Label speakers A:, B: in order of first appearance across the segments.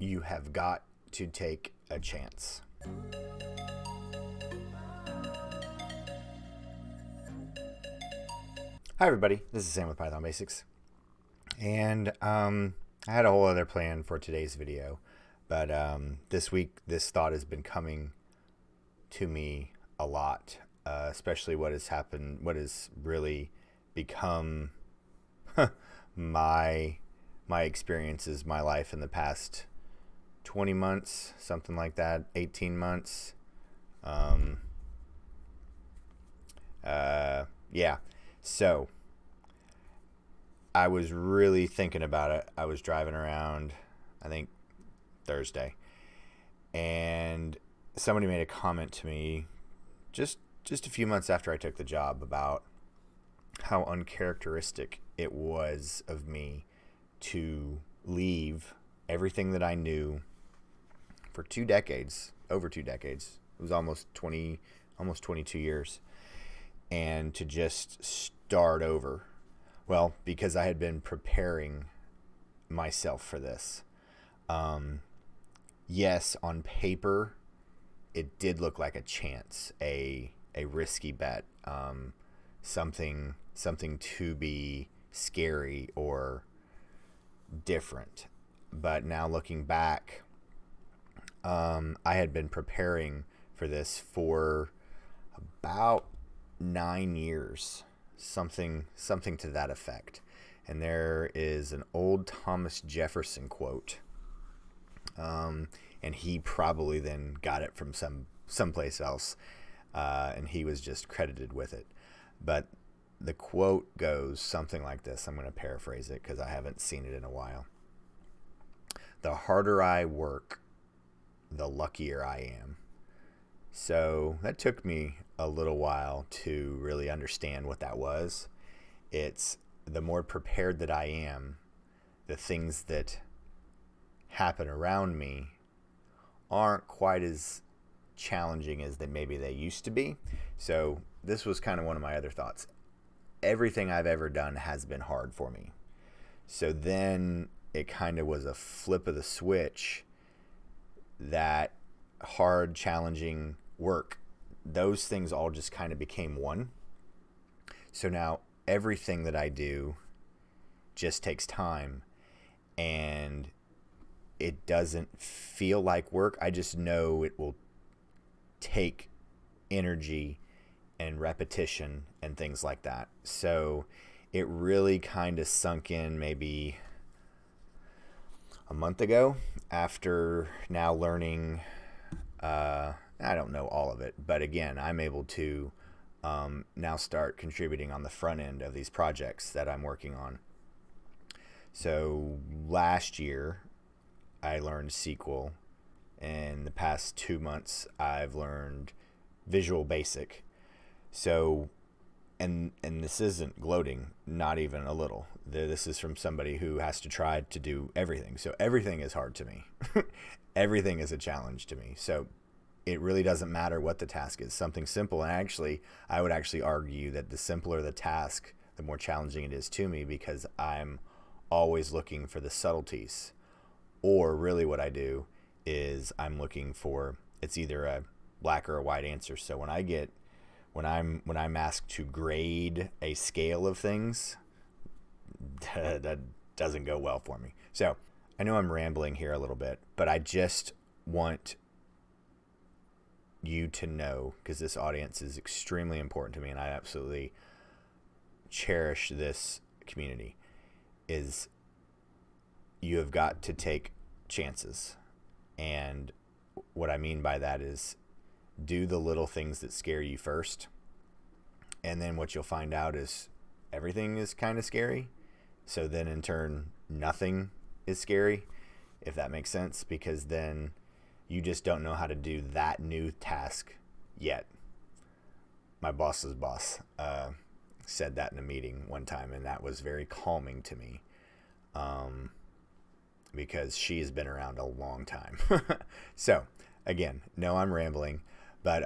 A: You have got to take a chance. Hi everybody, this is Sam with Python Basics, and I had a whole other plan for today's video, but this week this thought has been coming to me a lot, especially what has really become my experiences, my life in the past 20 months, something like that, 18 months. Yeah. So I was really thinking about it. I was driving around, I think Thursday, and somebody made a comment to me just a few months after I took the job about how uncharacteristic it was of me to leave everything that I knew for 2 decades, over 2 decades. It was almost 22 years. And to just start over. Well, because I had been preparing myself for this. Yes, on paper, it did look like a chance, a risky bet, something to be scary or different. But now looking back, I had been preparing for this for about 9 years, something to that effect. And there is an old Thomas Jefferson quote, and he probably then got it from someplace else, and he was just credited with it. But the quote goes something like this. I'm going to paraphrase it because I haven't seen it in a while. The harder I work, the luckier I am. So that took me a little while to really understand what that was. It's the more prepared that I am, the things that happen around me aren't quite as challenging as maybe they used to be. So this was kind of one of my other thoughts. Everything I've ever done has been hard for me. So then it kind of was a flip of the switch that hard, challenging work, those things all just kind of became one. So now everything that I do just takes time, and it doesn't feel like work. I just know it will take energy and repetition and things like that. So it really kind of sunk in maybe a month ago, after now learning, I don't know all of it, but again, I'm able to now start contributing on the front end of these projects that I'm working on. So last year, I learned SQL. In the past 2 months, I've learned Visual Basic. So, and this isn't gloating, not even a little. This is from somebody who has to try to do everything. So everything is hard to me. Everything is a challenge to me. So it really doesn't matter what the task is. Something simple, and actually, I would actually argue that the simpler the task, the more challenging it is to me, because I'm always looking for the subtleties. Or really what I do is I'm looking for, it's either a black or a white answer. So when I'm asked to grade a scale of things, that doesn't go well for me. So I know I'm rambling here a little bit, but I just want you to know, because this audience is extremely important to me and I absolutely cherish this community, is you have got to take chances. And what I mean by that is do the little things that scare you first, and then what you'll find out is everything is kind of scary. So then in turn, nothing is scary, if that makes sense, because then you just don't know how to do that new task yet. My boss's boss said that in a meeting one time, and that was very calming to me, because she has been around a long time. So again, no, I'm rambling, but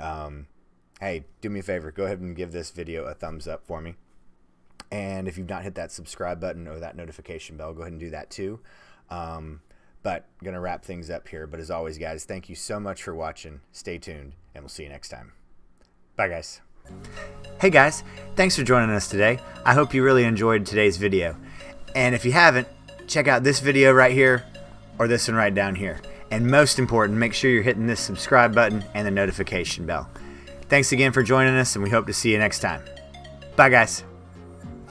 A: hey, do me a favor, go ahead and give this video a thumbs up for me. And if you've not hit that subscribe button or that notification bell, go ahead and do that too. But going to wrap things up here. But as always, guys, thank you so much for watching. Stay tuned, and we'll see you next time. Bye, guys. Hey, guys. Thanks for joining us today. I hope you really enjoyed today's video. And if you haven't, check out this video right here or this one right down here. And most important, make sure you're hitting this subscribe button and the notification bell. Thanks again for joining us, and we hope to see you next time. Bye, guys.